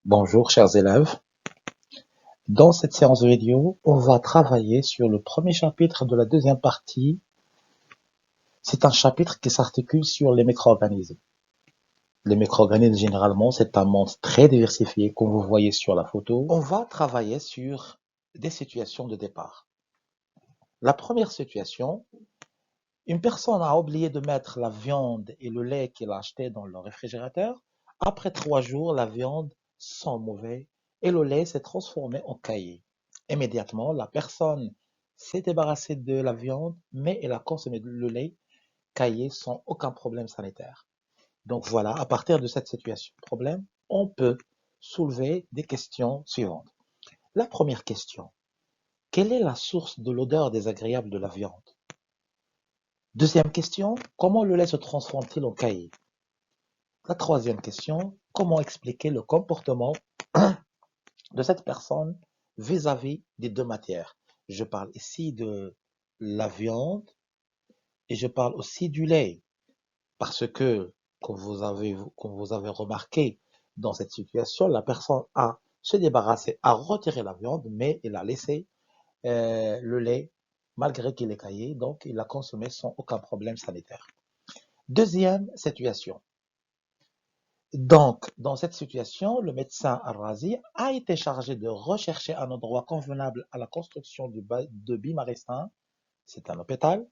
Bonjour chers élèves, dans cette séance vidéo, on va travailler sur le premier chapitre de la deuxième partie. C'est un chapitre qui s'articule sur les micro-organismes. Les micro-organismes, généralement, c'est un monde très diversifié, comme vous voyez sur la photo. On va travailler sur des situations de départ. La première situation, une personne a oublié de mettre la viande et le lait qu'elle a acheté dans le réfrigérateur. Après 3 jours, la viande sent mauvais et le lait s'est transformé en caillé. Immédiatement, la personne s'est débarrassée de la viande, mais elle a consommé le lait caillé sans aucun problème sanitaire. Donc voilà, à partir de cette situation problème, on peut soulever des questions suivantes. La première question, quelle est la source de l'odeur désagréable de la viande? Deuxième question, comment le lait se transforme-t-il en caillé? La troisième question, comment expliquer le comportement de cette personne vis-à-vis des deux matières? Je parle ici de la viande et je parle aussi du lait, parce que, comme vous avez remarqué, dans cette situation, la personne a se débarrassé, a retiré la viande, mais elle a laissé le lait, malgré qu'il est caillé, donc il l'a consommé sans aucun problème sanitaire. Deuxième situation. Donc, dans cette situation, le médecin Al-Razi a été chargé de rechercher un endroit convenable à la construction de Bimaristan, c'est un hôpital.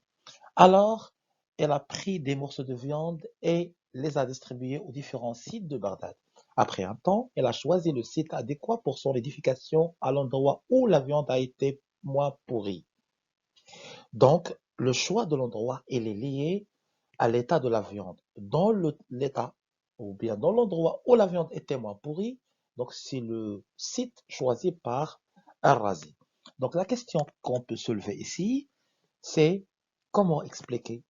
Alors, elle a pris des morceaux de viande et les a distribués aux différents sites de Bagdad. Après un temps, elle a choisi le site adéquat pour son édification à l'endroit où la viande a été moins pourrie. Donc, le choix de l'endroit, il est lié à l'état de la viande. Dans l'état ou bien dans l'endroit où la viande était moins pourrie, donc c'est le site choisi par Al-Razi. Donc la question qu'on peut soulever ici, c'est comment expliquer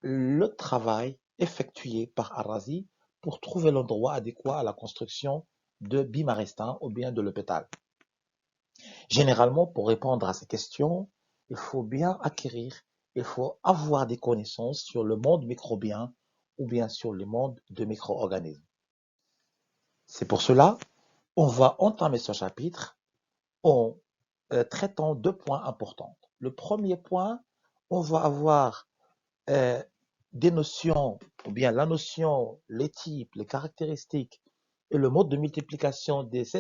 le travail effectué par Al-Razi pour trouver l'endroit adéquat à la construction de Bimaristan ou bien de l'hôpital. Généralement, pour répondre à ces questions, il faut bien acquérir, il faut avoir des connaissances sur le monde microbien ou bien sur le monde de micro-organismes. C'est pour cela, on va entamer ce chapitre en traitant deux points importants. Le premier point, on va avoir euh, des notions, ou bien la notion, les types, les caractéristiques et le mode de multiplication de ces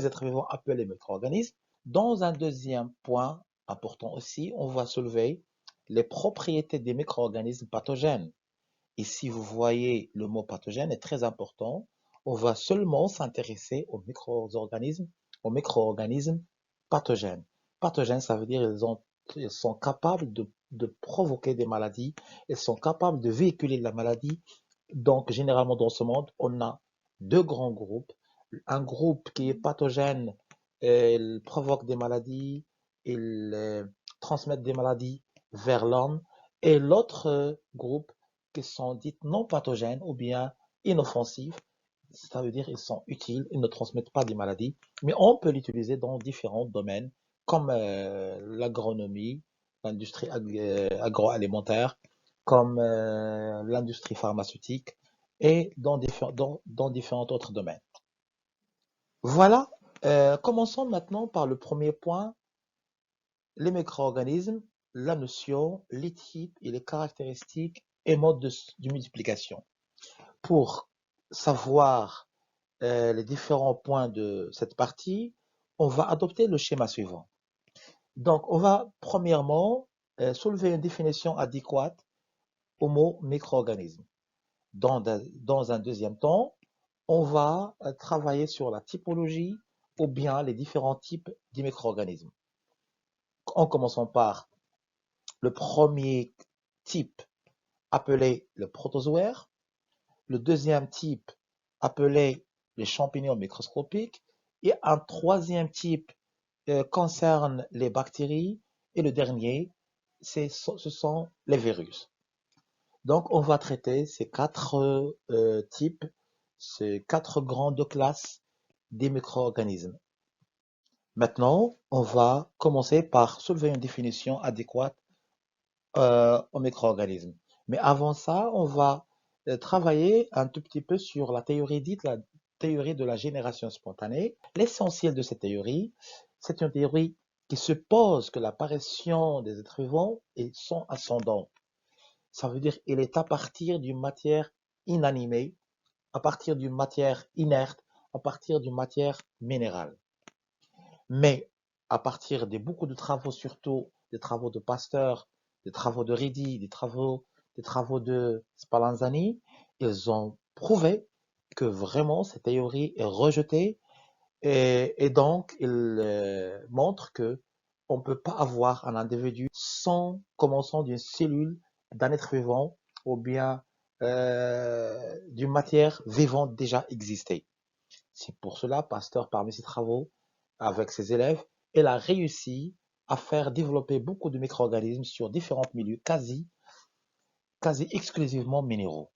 êtres vivants appelés micro-organismes. Dans un deuxième point important aussi, on va soulever les propriétés des micro-organismes pathogènes. Ici, vous voyez, le mot pathogène est très important. On va seulement s'intéresser aux micro-organismes pathogènes. Pathogènes, ça veut dire ils sont capables de provoquer des maladies, ils sont capables de véhiculer la maladie. Donc, généralement, dans ce monde, on a deux grands groupes. Un groupe qui est pathogène, il provoque des maladies, il transmet des maladies vers l'homme. Et l'autre groupe qui sont dites non pathogènes ou bien inoffensives, ça veut dire qu'ils sont utiles, ils ne transmettent pas des maladies, mais on peut l'utiliser dans différents domaines comme l'agronomie, l'industrie agroalimentaire, comme l'industrie pharmaceutique et dans différents autres domaines. Voilà, commençons maintenant par le premier point, les micro-organismes, la notion, les types et les caractéristiques et modes de multiplication. Pour savoir les différents points de cette partie, on va adopter le schéma suivant. Donc, on va premièrement soulever une définition adéquate au mot micro-organisme. Dans un deuxième temps, on va travailler sur la typologie ou bien les différents types de micro-organismes. En commençant par le premier type appelé le protozoaire, le deuxième type appelé les champignons microscopiques et un troisième type concerne les bactéries et le dernier, ce sont les virus. Donc, on va traiter ces quatre types, ces quatre grandes classes des micro-organismes. Maintenant, on va commencer par soulever une définition adéquate aux micro-organismes. Mais avant ça, on va travailler un tout petit peu sur la théorie dite la théorie de la génération spontanée. L'essentiel de cette théorie, c'est une théorie qui suppose que l'apparition des êtres vivants est sans ascendant. Ça veut dire qu'il est à partir d'une matière inanimée, à partir d'une matière inerte, à partir d'une matière minérale. Mais à partir de beaucoup de travaux, surtout des travaux de Pasteur, des travaux de Redi, des travaux de Spallanzani, ils ont prouvé que vraiment cette théorie est rejetée et donc ils montrent que on ne peut pas avoir un individu sans commençant d'une cellule d'un être vivant ou bien d'une matière vivante déjà existée. C'est pour cela, Pasteur, parmi ses travaux avec ses élèves, il a réussi à faire développer beaucoup de micro-organismes sur différents milieux, quasi exclusivement minéraux.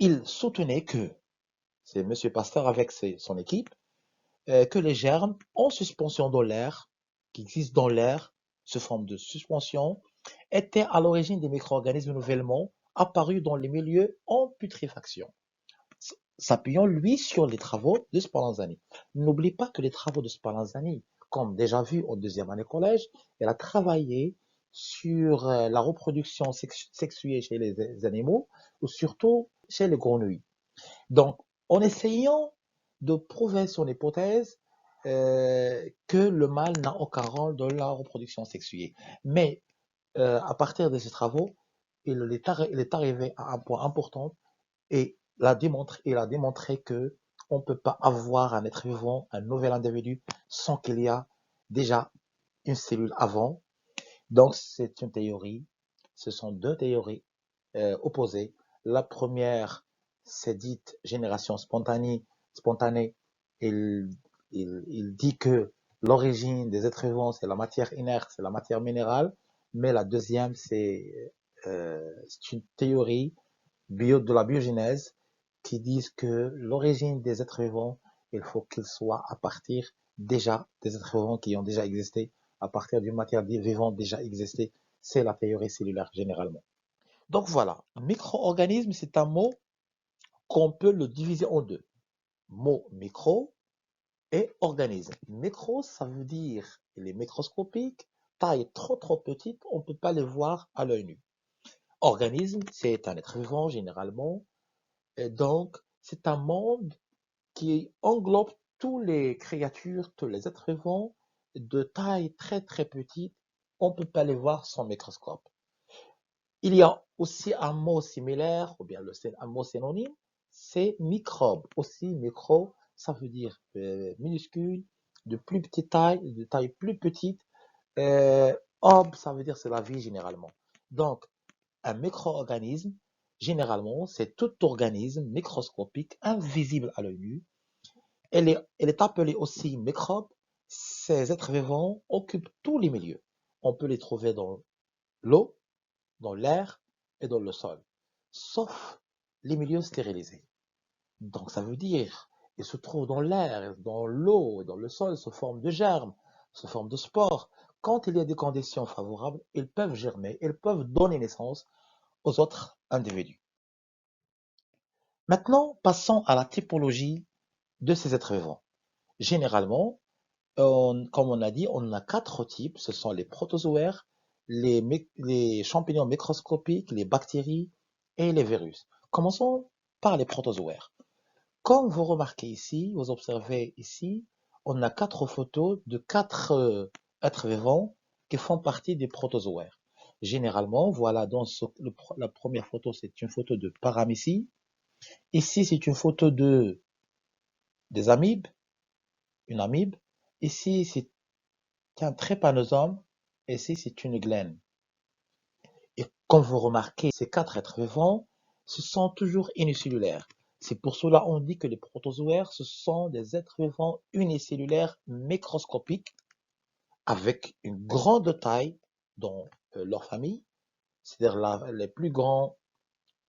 Il soutenait que, c'est M. Pasteur avec son équipe, que les germes en suspension dans l'air, qui existent dans l'air, sous forme de suspension, étaient à l'origine des micro-organismes nouvellement apparus dans les milieux en putréfaction, s'appuyant lui sur les travaux de Spallanzani. N'oublie pas que les travaux de Spallanzani, comme déjà vu en deuxième année collège, elle a travaillé sur la reproduction sexuée chez les animaux ou surtout chez les grenouilles. Donc, en essayant de prouver son hypothèse que le mâle n'a aucun rôle dans la reproduction sexuée. Mais à partir de ces travaux, il est arrivé à un point important et il a démontré que on ne peut pas avoir un être vivant, un nouvel individu, sans qu'il y a déjà une cellule avant. Donc, c'est une théorie. Ce sont deux théories opposées. La première, c'est dite génération spontanée. Il, il dit que l'origine des êtres vivants, c'est la matière inerte, c'est la matière minérale. Mais la deuxième, c'est une théorie de la biogénèse qui disent que l'origine des êtres vivants, il faut qu'il soit à partir déjà des êtres vivants qui ont déjà existé, à partir d'une matière vivante déjà existée. C'est la théorie cellulaire généralement. Donc voilà, micro-organisme, c'est un mot qu'on peut le diviser en deux. Mot micro et organisme. Micro, ça veut dire il est microscopique, taille trop petite, on ne peut pas les voir à l'œil nu. Organisme, c'est un être vivant généralement. Et donc, c'est un monde qui englobe toutes les créatures, tous les êtres vivants de taille très petite. On ne peut pas les voir sans microscope. Il y a aussi un mot similaire, ou bien un mot synonyme, c'est microbe. Aussi, micro, ça veut dire minuscule, de plus petite taille, de taille plus petite. Ob, ça veut dire c'est la vie généralement. Donc, un micro-organisme, généralement, c'est tout organisme microscopique, invisible à l'œil nu. Elle est appelée aussi microbe. Ces êtres vivants occupent tous les milieux. On peut les trouver dans l'eau, dans l'air et dans le sol, sauf les milieux stérilisés. Donc ça veut dire qu'ils se trouvent dans l'air, dans l'eau et dans le sol sous forme de germes, sous forme de spores. Quand il y a des conditions favorables, ils peuvent germer, ils peuvent donner naissance aux autres individus. Maintenant, passons à la typologie de ces êtres vivants. Généralement, comme on a dit, on a quatre types. Ce sont les protozoaires, les champignons microscopiques, les bactéries et les virus. Commençons par les protozoaires. Comme vous remarquez ici, vous observez ici, on a quatre photos de quatre êtres vivants qui font partie des protozoaires. Généralement, voilà, la première photo, c'est une photo de paramécie. Ici, c'est une photo des amibes, une amibe. Ici, c'est un trypanosome. Ici, c'est une glène. Et comme vous remarquez, ces quatre êtres vivants, ce sont toujours unicellulaires. C'est pour cela qu'on dit que les protozoaires, ce sont des êtres vivants unicellulaires microscopiques avec une grande taille dans leur famille, c'est-à-dire les plus grands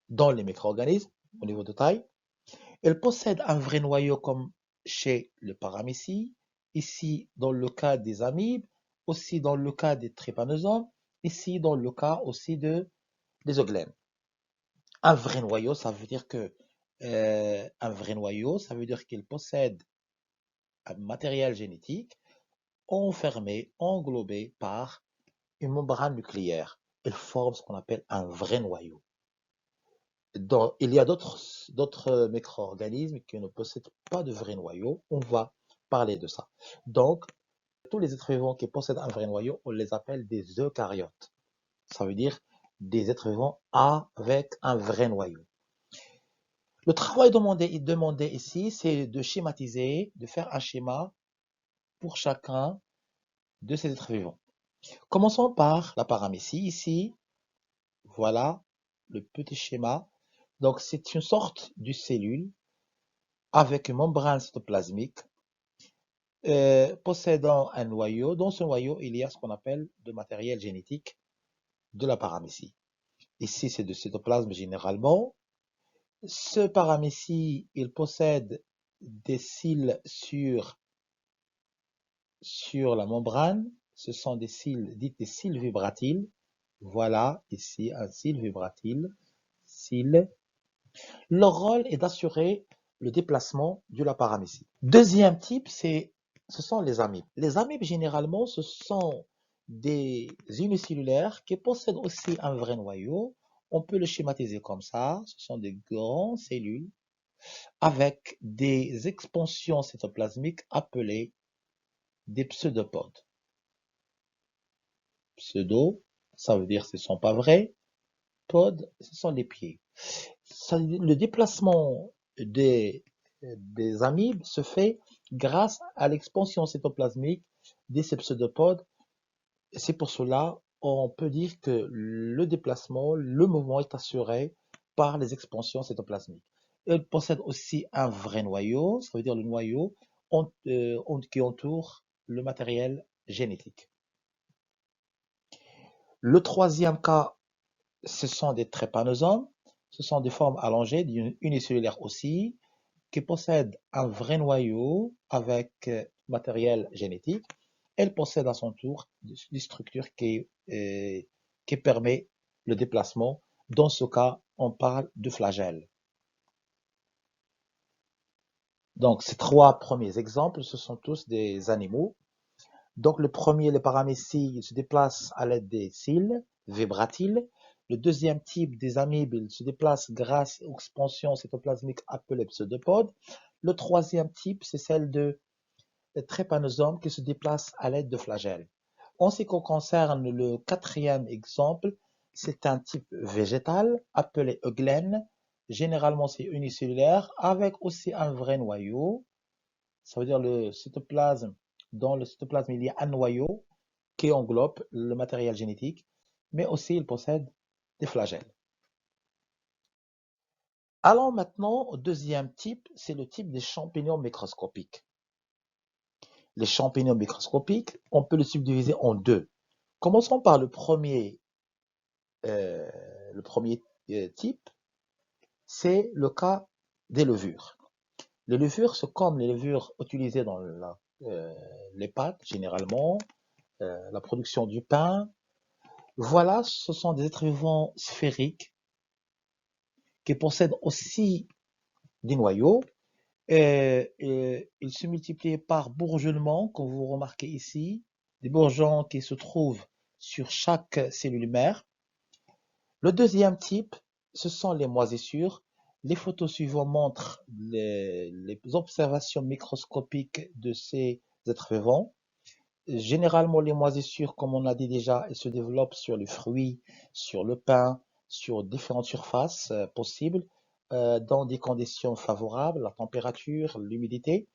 dans les micro-organismes au niveau de taille. Ils possèdent un vrai noyau comme chez le paramécie, ici dans le cas des amibes, aussi dans le cas des trypanosomes, ici dans le cas aussi des euglènes. Un vrai noyau, ça veut dire que Un vrai noyau, ça veut dire qu'il possède un matériel génétique enfermé, englobé par une membrane nucléaire. Il forme ce qu'on appelle un vrai noyau. Il y a d'autres micro-organismes qui ne possèdent pas de vrai noyau. On va parler de ça. Donc, tous les êtres vivants qui possèdent un vrai noyau, on les appelle des eucaryotes. Ça veut dire des êtres vivants avec un vrai noyau. Le travail demandé ici, c'est de schématiser, de faire un schéma pour chacun de ces êtres vivants. Commençons par la paramécie. Ici, voilà le petit schéma. Donc, c'est une sorte de cellule avec une membrane cytoplasmique possédant un noyau. Dans ce noyau, il y a ce qu'on appelle de matériel génétique de la paramécie. Ici, c'est du cytoplasme généralement. Ce paramécie, il possède des cils sur la membrane. Ce sont des cils, dites des cils vibratiles. Voilà, ici, un cil vibratile. Cils. Leur rôle est d'assurer le déplacement de la paramécie. Deuxième type, ce sont les amibes. Les amibes, généralement, ce sont des unicellulaires qui possèdent aussi un vrai noyau. On peut le schématiser comme ça. Ce sont des grandes cellules avec des expansions cytoplasmiques appelées des pseudopodes. Pseudo, ça veut dire ce ne sont pas vrais. Podes, ce sont les pieds. Le déplacement des amibes se fait grâce à l'expansion cytoplasmique des pseudopodes. C'est pour cela on peut dire que le déplacement, le mouvement est assuré par les expansions cytoplasmiques. Elle possède aussi un vrai noyau, ça veut dire le noyau qui entoure le matériel génétique. Le troisième cas, ce sont des trépanosomes. Ce sont des formes allongées, unicellulaires aussi, qui possèdent un vrai noyau avec matériel génétique. Elle possède à son tour des structures qui permettent le déplacement. Dans ce cas, on parle de flagelles. Donc, ces trois premiers exemples, ce sont tous des animaux. Donc, le premier, les paramécies, se déplacent à l'aide des cils vibratiles. Le deuxième type des amibes, ils se déplacent grâce aux expansions cytoplasmiques appelées pseudopodes. Le troisième type, c'est celle de trépanosomes qui se déplacent à l'aide de flagelles. En ce qui concerne le quatrième exemple, c'est un type végétal appelé euglène. Généralement, c'est unicellulaire avec aussi un vrai noyau. Ça veut dire le cytoplasme. Dans le cytoplasme, il y a un noyau qui englobe le matériel génétique, mais aussi il possède des flagelles. Allons maintenant au deuxième type, c'est le type des champignons microscopiques. Les champignons microscopiques, on peut les subdiviser en deux. Commençons par le premier type, c'est le cas des levures. Les levures, c'est comme les levures utilisées dans les pâtes, généralement, la production du pain. Voilà, ce sont des êtres vivants sphériques qui possèdent aussi des noyaux. Ils se multiplient par bourgeonnement, comme vous remarquez ici, des bourgeons qui se trouvent sur chaque cellule mère. Le deuxième type, ce sont les moisissures. Les photos suivantes montrent les observations microscopiques de ces êtres vivants. Généralement, les moisissures, comme on l'a dit déjà, elles se développent sur les fruits, sur le pain, sur différentes surfaces possibles, dans des conditions favorables, la température, l'humidité.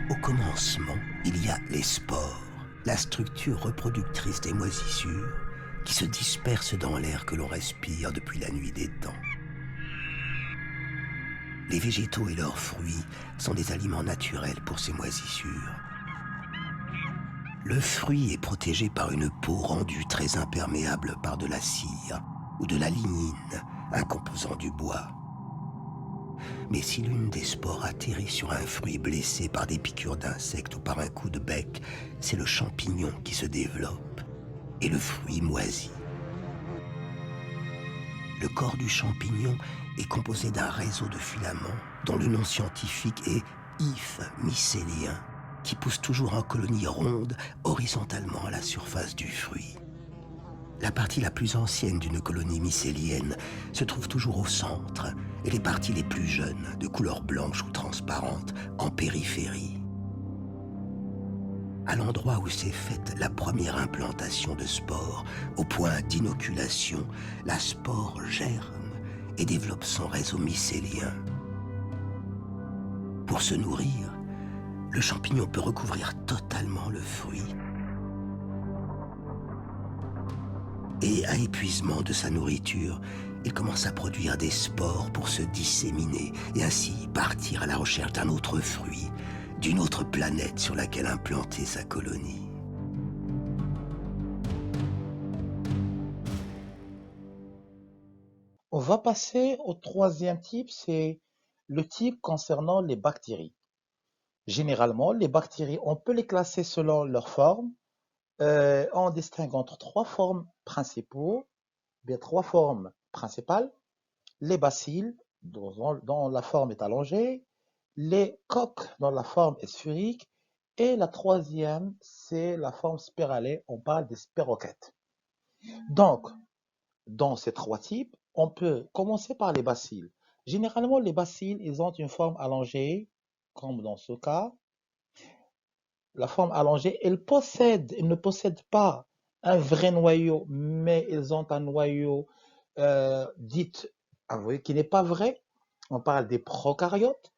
Au commencement, il y a les spores, la structure reproductrice des moisissures qui se dispersent dans l'air que l'on respire depuis la nuit des temps. Les végétaux et leurs fruits sont des aliments naturels pour ces moisissures. Le fruit est protégé par une peau rendue très imperméable par de la cire ou de la lignine, un composant du bois. Mais si l'une des spores atterrit sur un fruit blessé par des piqûres d'insectes ou par un coup de bec, c'est le champignon qui se développe et le fruit moisit. Le corps du champignon est composé d'un réseau de filaments dont le nom scientifique est hyphe mycélien, qui pousse toujours en colonies rondes horizontalement à la surface du fruit. La partie la plus ancienne d'une colonie mycélienne se trouve toujours au centre et les parties les plus jeunes, de couleur blanche ou transparente, en périphérie. À l'endroit où s'est faite la première implantation de spores, au point d'inoculation, la spore germe et développe son réseau mycélien. Pour se nourrir, le champignon peut recouvrir totalement le fruit. Et à épuisement de sa nourriture, il commence à produire des spores pour se disséminer et ainsi partir à la recherche d'un autre fruit, d'une autre planète sur laquelle implanter sa colonie. On va passer au troisième type, c'est le type concernant les bactéries. Généralement, les bactéries, on peut les classer selon leur forme. On distingue entre trois formes principaux, bien trois formes principales. Les bacilles, dont la forme est allongée, les coques, dont la forme est sphérique, et la troisième, c'est la forme spiralée, on parle des spirochètes. Donc, dans ces trois types, on peut commencer par les bacilles. Généralement, les bacilles, ils ont une forme allongée, comme dans ce cas. La forme allongée, ils ne possèdent pas un vrai noyau, mais ils ont un noyau dit, qui n'est pas vrai. On parle des prokaryotes,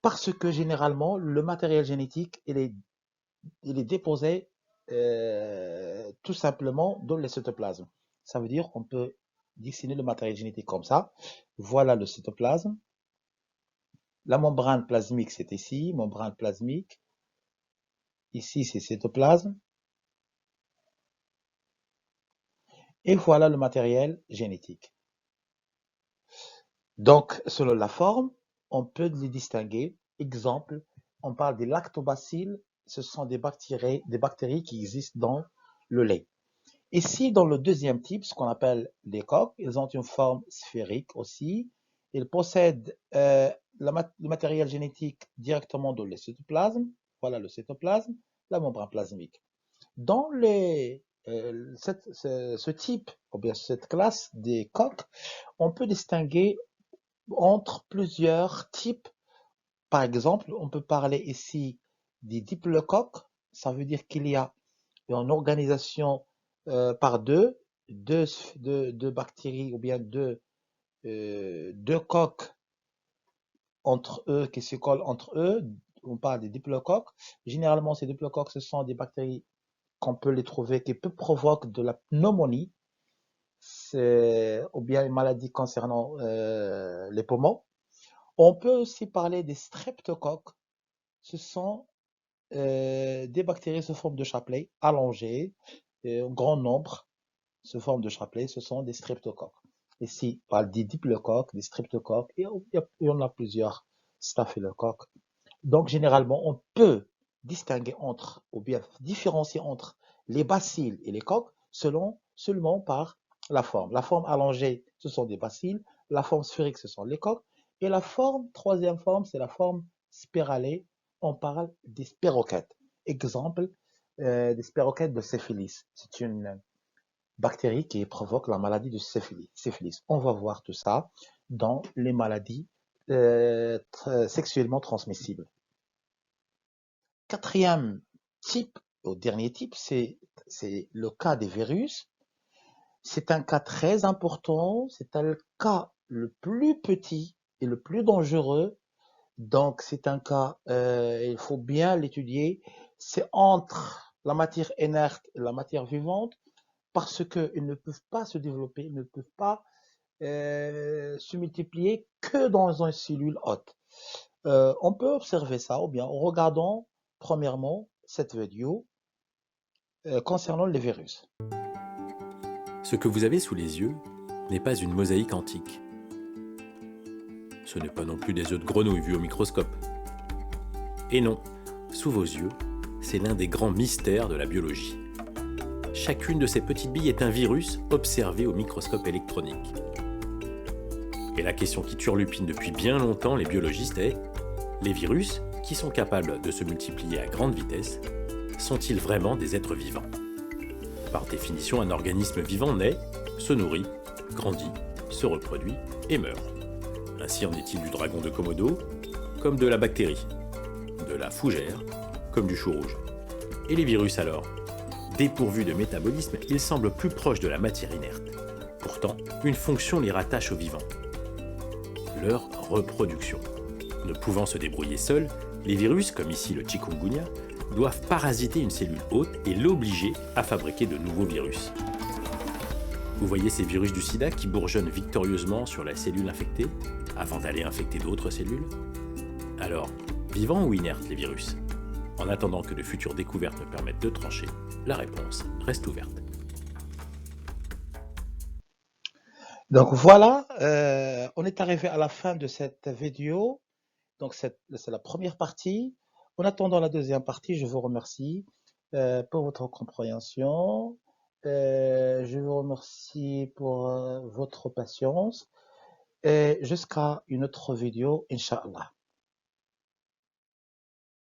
parce que généralement, le matériel génétique, il est déposé tout simplement dans le cytoplasme. Ça veut dire qu'on peut dessiner le matériel génétique comme ça. Voilà le cytoplasme. La membrane plasmique, c'est ici, membrane plasmique. Ici, c'est cytoplasme. Et voilà le matériel génétique. Donc, selon la forme, on peut les distinguer. Exemple, on parle des lactobacilles. Ce sont des bactéries qui existent dans le lait. Ici, dans le deuxième type, ce qu'on appelle les coques, ils ont une forme sphérique aussi. Ils possèdent le matériel génétique directement dans le cytoplasme. Voilà le cytoplasme, la membrane plasmique. Dans ce type, ou bien cette classe des coques, on peut distinguer entre plusieurs types. Par exemple, on peut parler ici des diplocoques. Ça veut dire qu'il y a une organisation par deux bactéries ou bien deux coques entre eux qui se collent entre eux. On parle des diplocoques. Généralement, ces diplocoques, ce sont des bactéries qu'on peut les trouver qui peuvent provoquer de la pneumonie ou bien une maladie concernant les poumons. On peut aussi parler des streptocoques. Ce sont des bactéries sous forme de chapelet allongées, en grand nombre, sous forme de chapelet, ce sont des streptocoques. Ici, on parle des diplocoques, des streptocoques, et il y en a plusieurs staphylocoques. Donc, généralement, on peut distinguer entre, ou bien différencier entre les bacilles et les coques seulement par la forme. La forme allongée, ce sont des bacilles. La forme sphérique, ce sont les coques. Et la troisième forme, c'est la forme spiralée. On parle des spirochètes. Exemple, des spirochètes de syphilis. C'est une bactérie qui provoque la maladie de syphilis. On va voir tout ça dans les maladies sexuellement transmissibles. Quatrième type, au dernier type, c'est le cas des virus. C'est un cas très important, c'est un cas le plus petit et le plus dangereux. Donc, c'est un cas, il faut bien l'étudier. C'est entre la matière inerte et la matière vivante parce qu'ils ne peuvent pas se développer, ils ne peuvent pas se multiplier que dans une cellule hôte. On peut observer ça ou bien en regardant premièrement cette vidéo concernant les virus. Ce que vous avez sous les yeux n'est pas une mosaïque antique. Ce n'est pas non plus des œufs de grenouille vus au microscope. Et non, sous vos yeux, c'est l'un des grands mystères de la biologie. Chacune de ces petites billes est un virus observé au microscope électronique. Et la question qui turlupine depuis bien longtemps les biologistes est: les virus, qui sont capables de se multiplier à grande vitesse, sont-ils vraiment des êtres vivants? Par définition, un organisme vivant naît, se nourrit, grandit, se reproduit et meurt. Ainsi en est-il du dragon de Komodo, comme de la bactérie, de la fougère, comme du chou rouge. Et les virus alors? Dépourvus de métabolisme, ils semblent plus proches de la matière inerte. Pourtant, une fonction les rattache aux vivants: leur reproduction. Ne pouvant se débrouiller seuls, les virus, comme ici le chikungunya, doivent parasiter une cellule hôte et l'obliger à fabriquer de nouveaux virus. Vous voyez ces virus du sida qui bourgeonnent victorieusement sur la cellule infectée avant d'aller infecter d'autres cellules? Alors, vivants ou inertes les virus? En attendant que de futures découvertes me permettent de trancher, la réponse reste ouverte. Donc voilà, on est arrivé à la fin de cette vidéo. Donc c'est la première partie. En attendant la deuxième partie, je vous remercie pour votre compréhension. Je vous remercie pour votre patience. Et jusqu'à une autre vidéo, Inch'Allah.